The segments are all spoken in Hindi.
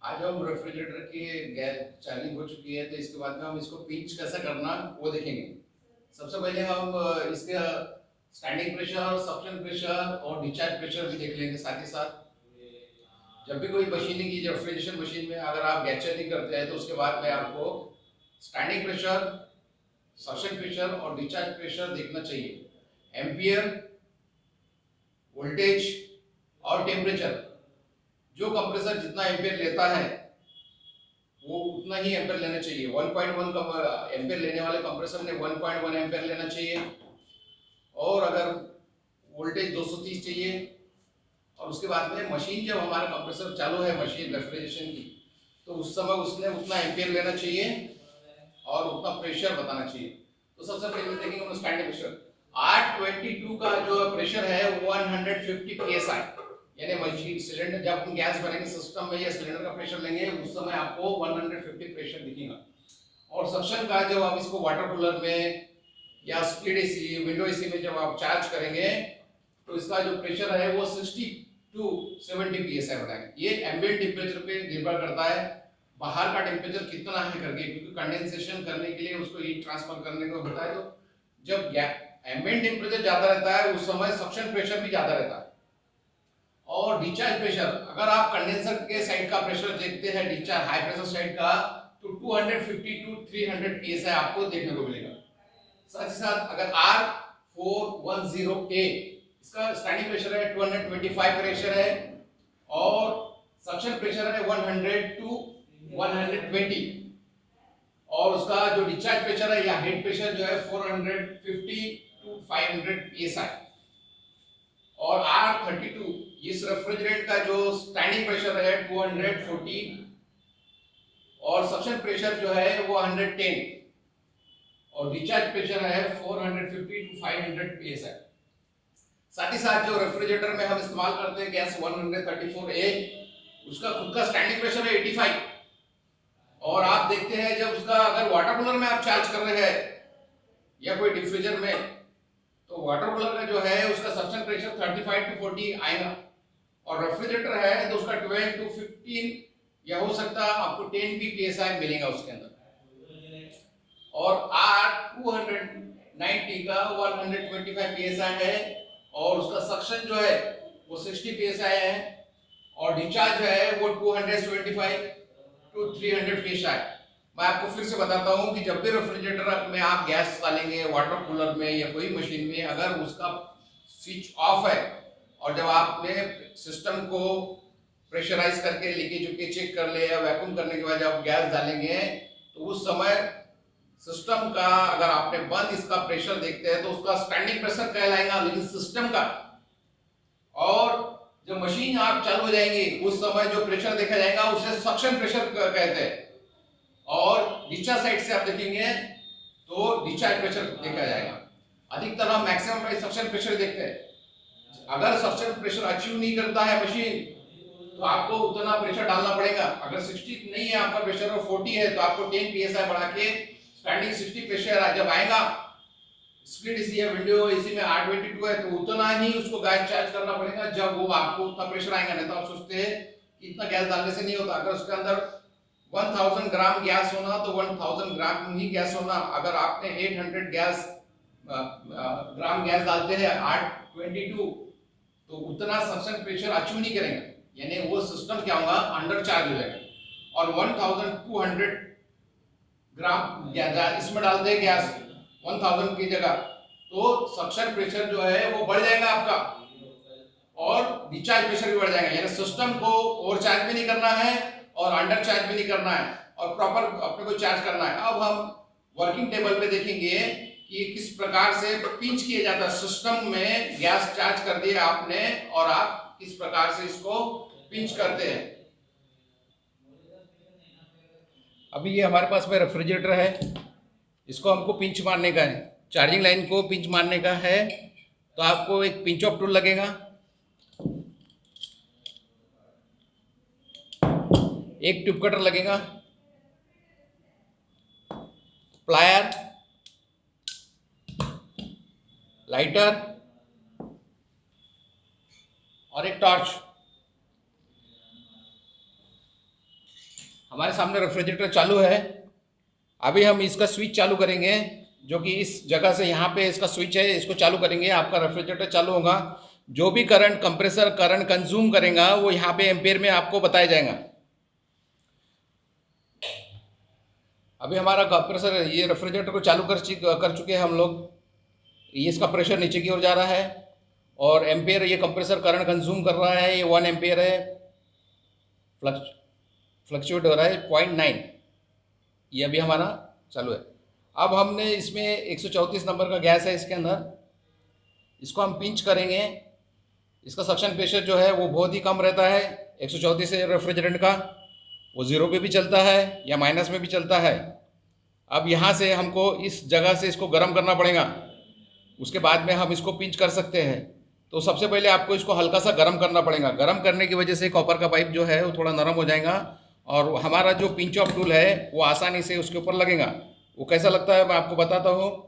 आज हम रेफ्रिजरेटर की गैस चार्जिंग हो चुकी है, तो इसके बाद में हम इसको पिंच कैसे करना वो देखेंगे। सबसे पहले हम इसके स्टैंडिंग प्रेशर, सक्शन प्रेशर और डिस्चार्ज प्रेशर भी देख लेंगे साथ ही साथ। जब भी कोई मशीन की रेफ्रिजरेशन मशीन में अगर आप गैस चार्जिंग करते हैं तो उसके बाद में आपको स्टैंडिंग प्रेशर, सक्शन प्रेशर और डिस्चार्ज प्रेशर देखना चाहिए। एम्पियर, वोल्टेज और टेम्परेचर, जो कंप्रेसर जितना एम्पियर लेता है वो उतना ही एम्पेयर लेना चाहिए। 1.1 एम्पेयर लेने वाले कंप्रेसर ने 1.1 एम्पेयर लेना चाहिए। और अगर वोल्टेज 230 चाहिए, और उसके बाद में मशीन जब हमारा कंप्रेसर चालू है मशीन रेफ्रिजरेशन की, तो उस समय उसने उतना एम्पेयर लेना चाहिए और उतना प्रेशर बताना चाहिए। तो सबसे पहले देखेंगे हम स्टैंडिंग प्रेशर। R22 का जो प्रेशर है 150 psi, यानी मशीन सिलेंडर जब हम गैस भरेंगे सिस्टम में या सिलेंडर का प्रेशर लेंगे उस समय आपको 150 प्रेशर दिखेगा। और सक्शन का जब आप इसको वाटर कूलर में या स्प्लिट एसी, विंडो एसी में जब आप चार्ज करेंगे तो इसका जो प्रेशर है वो 60 टू 70 psi होता है। ये एम्बिएंट टेम्परेचर पे निर्भर करता है, बाहर का टेम्परेचर कितना है करके, क्योंकि कंडेंसेशन करने के लिए उसको हीट ट्रांसफर करने को होता है। तो जब एम्बिएंट टेम्परेचर ज्यादा रहता है उस समय सक्शन प्रेशर भी ज्यादा रहता है। और डिस्चार्ज प्रेशर, अगर आप कंडेंसर के साइड का प्रेशर देखते हैं डिस्चार्ज हाई प्रेशर साइड का, तो 250 टू 300 psi आपको देखने को मिलेगा। साथ ही साथ अगर R410A, इसका स्टैंडिंग प्रेशर है 225 प्रेशर है और सक्शन प्रेशर है 100 टू 120, और उसका जो डिस्चार्ज प्रेशर है या हेड प्रेशर जो है 450 टू 500 psi। और R32, इस रेफ्रिजरेट का जो स्टैंडिंग प्रेशर है 240 और सक्शन प्रेशर जो है वो 110 और डिस्चार्ज प्रेशर है 450 टू 500 psi। साथ ही साथ जो रेफ्रिजरेटर में हम इस्तेमाल करते हैं गैस 134A, उसका खुद का स्टैंडिंग प्रेशर है 85। और आप देखते हैं जब उसका अगर वाटर कूलर में आप चार्ज कर रहे हैं या कोई डिफ्यूजर में, तो वाटर कूलर का जो है उसका सक्शन प्रेशर 35 टू 40 आएगा। और रेफ्रिजरेटर है तो उसका 12 टू 15 या हो सकता है आपको 10 भी psi मिलेगा उसके अंदर। और R290 का 125 psi है और उसका सक्शन जो है वो 60 psi है और डिस्चार्ज जो है वो 275 टू 300 psi। मैं आपको फिर से बताता हूं कि जब भी रेफ्रिजरेटर में आप गैस डालेंगे वाटर कूलर में या कोई मशीन में, अगर उसका स्विच ऑफ है और जब आपने सिस्टम को प्रेशराइज करके लीकेज उकेज चेक कर ले या वैक्यूम करने के बाद जब गैस डालेंगे तो उस समय सिस्टम का अगर आपने बंद इसका प्रेशर देखते हैं तो उसका स्टैंडिंग प्रेशर कहलाएगा, लेकिन सिस्टम का। और जब मशीन आप चालू हो जाएंगी उस समय जो प्रेशर देखा जाएगा उसे सक्शन प्रेशर कहते हैं। और डिस्चार्ज साइड से आप देखेंगे तो डिस्चार्ज प्रेशर देखा जाएगा। अधिकतर हम मैक्सिमम सक्शन प्रेशर देखते हैं। अगर सक्शन प्रेशर अचीव नहीं करता है मशीन तो आपको उतना प्रेशर डालना पड़ेगा। अगर 60 नहीं है आपका प्रेशर और 40 है तो आपको 10 psi बढ़ा के स्टैंडिंग 60 प्रेशर जब आएगा, स्प्लिट एसी या विंडो एसी में R22 है तो उतना ही उसको गैस चार्ज करना पड़ेगा जब वो आपको उतना प्रेशर आएगा। नहीं तो आप सोचते हैं कि इतना गैस डालने से नहीं होता। अगर उसके अंदर 1000 ग्राम गैस होना तो 1000 ग्राम ही गैस होना। अगर आपने 800 ग्राम गैस डालते हैं R22 तो उतना सक्शन प्रेशर अचीव नहीं करेंगे, यानी वो सिस्टम क्या होगा, अंडर चार्ज हो जाएगा। और 1200 ग्राम इसमें डालते हैं गैस 1000 की जगह, तो सक्शन प्रेशर जो है वो बढ़ जाएगा आपका और डिस्चार्ज प्रेशर भी बढ़ जाएगा। यानी सिस्टम को ओवर चार्ज भी नहीं करना है और अंडर चार्ज भी नहीं करना है और प्रॉपर अपने को चार्ज करना है। अब हम वर्किंग टेबल पे देखेंगे कि किस प्रकार से पिंच किया जाता है। सिस्टम में गैस चार्ज कर दिया आपने और आप किस प्रकार से इसको पिंच करते हैं। अभी ये हमारे पास में रेफ्रिजरेटर है, इसको हमको पिंच मारने का है, चार्जिंग लाइन को पिंच मारने का है। तो आपको एक पिंच ऑफ टूल लगेगा, एक ट्यूब कटर लगेगा, प्लायर, लाइटर और एक टॉर्च। हमारे सामने रेफ्रिजरेटर चालू है। अभी हम इसका स्विच चालू करेंगे, जो कि इस जगह से यहाँ पे इसका स्विच है, इसको चालू करेंगे, आपका रेफ्रिजरेटर चालू होगा। जो भी करंट कंप्रेसर करंट कंज्यूम करेगा वो यहाँ पे एम्पेयर में आपको बताया जाएगा। अभी हमारा कंप्रेसर ये रेफ्रिजरेटर को चालू कर चुके हैं हम लोग। ये इसका प्रेशर नीचे की ओर जा रहा है और एम्पेयर ये कंप्रेसर करंट कंज्यूम कर रहा है, ये 1 एम्पेयर है, फ्लक्चुएट हो रहा है 0.9। ये अभी हमारा चालू है। अब हमने इसमें 134 नंबर का गैस है इसके अंदर, इसको हम पिंच करेंगे। इसका सक्शन प्रेशर जो है वो बहुत ही कम रहता है। 134 से रेफ्रिजरेंट का वो ज़ीरो पे भी चलता है या माइनस में भी चलता है। अब यहाँ से हमको इस जगह से इसको गर्म करना पड़ेगा, उसके बाद में हम इसको पिंच कर सकते हैं। तो सबसे पहले आपको इसको हल्का सा गर्म करना पड़ेगा। गर्म करने की वजह से कॉपर का पाइप जो है वो थोड़ा नरम हो जाएगा और हमारा जो पिंच ऑफ टूल है वो आसानी से उसके ऊपर लगेगा। वो कैसा लगता है मैं आपको बताता हूँ।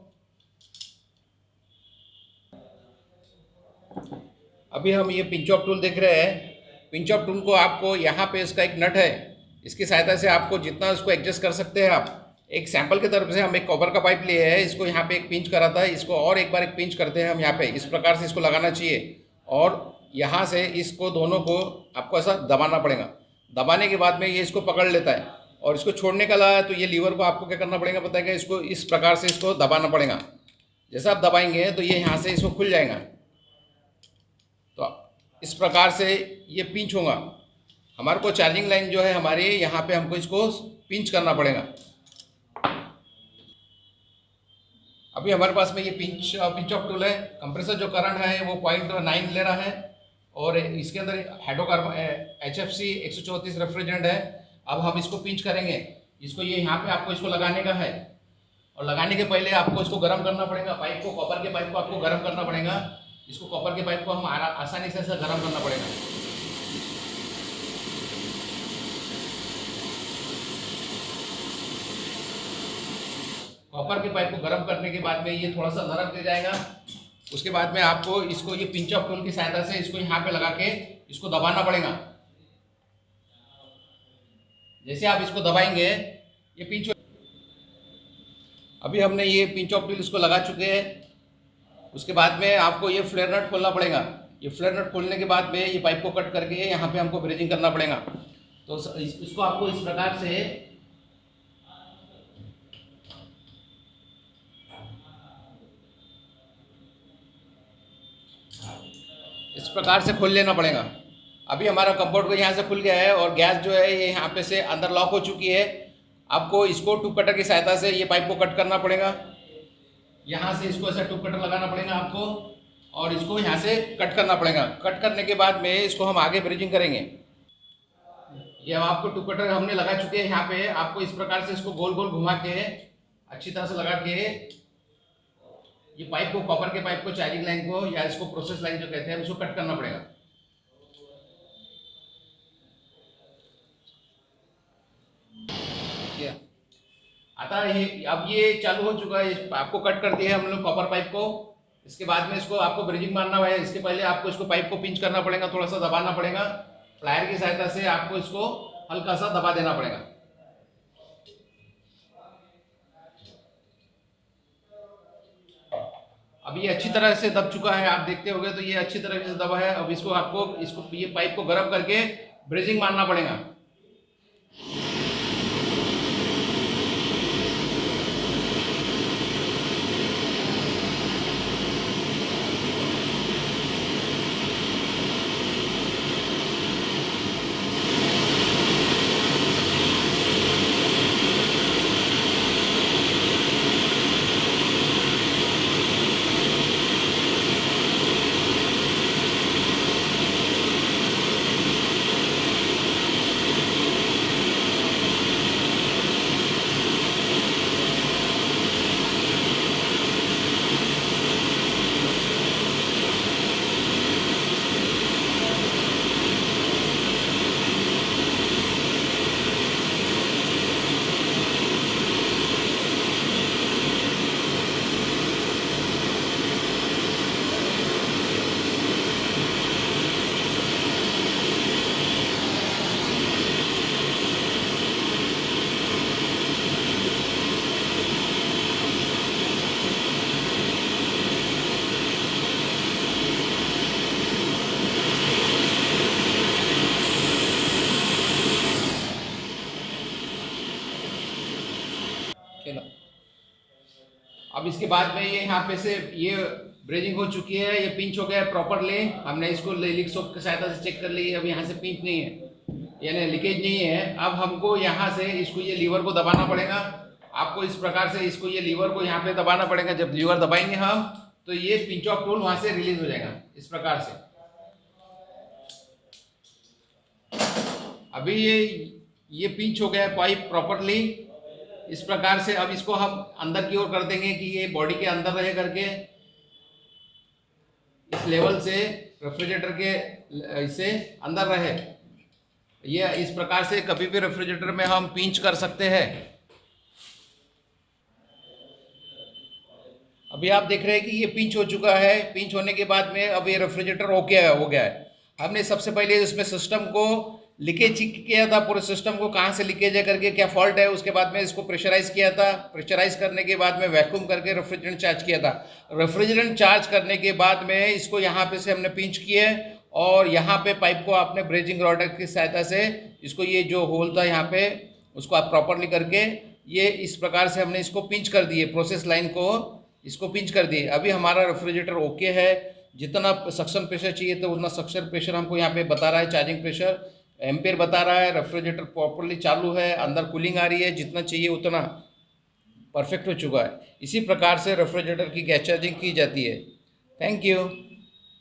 अभी हम ये पिंच ऑफ टूल देख रहे हैं। पिंच ऑफ टूल को आपको यहाँ पे इसका एक नट है, इसकी सहायता से आपको जितना उसको एडजस्ट कर सकते हैं आप। एक सैंपल की तरफ से हम एक कॉपर का पाइप लिए हैं, इसको यहाँ पे एक पिंच कराता है, इसको और एक बार एक पिंच करते हैं हम यहाँ पे। इस प्रकार से इसको लगाना चाहिए और यहाँ से इसको दोनों को आपको ऐसा दबाना पड़ेगा। दबाने के बाद में ये इसको पकड़ लेता है और इसको छोड़ने का ला है तो ये लीवर को आपको क्या करना पड़ेगा पता है क्या, इसको इस प्रकार से इसको दबाना पड़ेगा। जैसा आप दबाएंगे तो ये यहाँ से इसको खुल जाएगा। तो इस प्रकार से ये पिंच होगा। हमारे को चार्जिंग लाइन जो है हमारे यहाँ पे हमको इसको पिंच करना पड़ेगा। अभी हमारे पास में ये पिंच ऑफ टूल है। कंप्रेसर जो करंट है वो 0.9 ले रहा है और इसके अंदर हाइड्रोकार्बन HFC 134 रेफ्रिजरेंट है। अब हम इसको पिंच करेंगे। इसको ये यहाँ पे आपको इसको लगाने का है और लगाने के पहले आपको इसको गर्म करना पड़ेगा। पाइप को, कॉपर के पाइप को आपको गर्म करना पड़ेगा। इसको कॉपर के पाइप को हम आसानी से ऐसा गर्म करना पड़ेगा। कॉपर के पाइप को गर्म करने के बाद में ये थोड़ा सा नरम हो जाएगा। उसके बाद में आपको इसको ये पिंच ऑफ टूल की सहायता से इसको यहाँ पे लगा के इसको दबाना पड़ेगा। जैसे आप इसको दबाएंगे ये पिंच। अभी हमने ये पिंच ऑफ टूल इसको लगा चुके हैं। उसके बाद में आपको ये फ्लेयर नट खोलना पड़ेगा। ये फ्लेयर नट खोलने के बाद में ये पाइप को कट करके यहाँ पे हमको ब्रेजिंग करना पड़ेगा। तो इसको आपको इस प्रकार से खोल लेना पड़ेगा। अभी हमारा कंपाउंड को यहाँ से खुल गया है और गैस जो है ये यहाँ पे से अंदर लॉक हो चुकी है। आपको इसको टूप कटर की सहायता से ये पाइप को कट करना पड़ेगा। यहाँ से इसको ऐसा टूप कटर लगाना पड़ेगा आपको और इसको यहाँ से कट करना पड़ेगा। कट करने के बाद में इसको हम आगे ब्रिजिंग करेंगे। ये आपको टूप कटर हमने लगा चुके हैं। यहाँ पे आपको इस प्रकार से इसको गोल गोल घुमा के अच्छी तरह से लगा के ये पाइप को, कॉपर के पाइप को, चार्जिंग लाइन को या इसको प्रोसेस लाइन जो कहते हैं इसको कट करना पड़ेगा। आता है अब ये चालू हो चुका है। आपको कट कर दिया है हम लोग कॉपर पाइप को। इसके बाद में इसको आपको ब्रिजिंग मारना है। इसके पहले आपको इसको पाइप को पिंच करना पड़ेगा, थोड़ा सा दबाना पड़ेगा। प्लायर की सहायता से आपको इसको हल्का सा दबा देना पड़ेगा। अब ये अच्छी तरह से दब चुका है, आप देखते होंगे तो ये अच्छी तरह से दबा है। अब इसको आपको ये पाइप को गर्म करके ब्रेजिंग मारना पड़ेगा। चलो, अब इसके बाद में ये यहाँ पे से ये ब्रेजिंग हो चुकी है, ये पिंच हो गया है प्रॉपरली। हमने इसको लिक सोप की सहायता से चेक कर ली, अब यहाँ से पिंच नहीं है, यानी लीकेज नहीं है। अब हमको यहाँ से इसको ये लीवर को दबाना पड़ेगा। आपको इस प्रकार से इसको ये लीवर को यहाँ पे दबाना पड़ेगा। जब लीवर दबाएंगे हम तो ये पिंच ऑफ टूल वहां से रिलीज हो जाएगा इस प्रकार से। अभी ये पिंच हो गया है पाइप प्रॉपरली इस प्रकार से। अब इसको हम अंदर की ओर कर देंगे कि ये बॉडी के अंदर रहे करके, इस लेवल से रेफ्रिजरेटर के इससे अंदर रहे। ये इस प्रकार से कभी भी रेफ्रिजरेटर में हम पिंच कर सकते हैं। अभी आप देख रहे हैं कि ये पिंच हो चुका है। पिंच होने के बाद में अब ये रेफ्रिजरेटर ओके हो गया है। हमने सबसे पहले इसमें सिस्टम को लीकेज किया था, पूरे सिस्टम को कहाँ से लीकेज है करके, क्या फॉल्ट है। उसके बाद में इसको प्रेशराइज किया था। प्रेशराइज करने के बाद में वैक्यूम करके रेफ्रिजरेंट चार्ज किया था। रेफ्रिजरेंट चार्ज करने के बाद में इसको यहाँ पे से हमने पिंच किए और यहाँ पे पाइप को आपने ब्रेजिंग रॉड की सहायता से इसको ये जो होल था यहाँ पे उसको आप प्रॉपरली करके ये इस प्रकार से हमने इसको पिंच कर दिए, प्रोसेस लाइन को इसको पिंच कर दिए। अभी हमारा रेफ्रिजरेटर ओके है। जितना सक्शन प्रेशर चाहिए तो उतना सक्शन प्रेशर हमको यहाँ पे बता रहा है, चार्जिंग प्रेशर एम्पेयर बता रहा है। रेफ्रिजरेटर प्रॉपरली चालू है, अंदर कूलिंग आ रही है, जितना चाहिए उतना परफेक्ट हो चुका है। इसी प्रकार से रेफ्रिजरेटर की गैस चार्जिंग की जाती है। Thank you.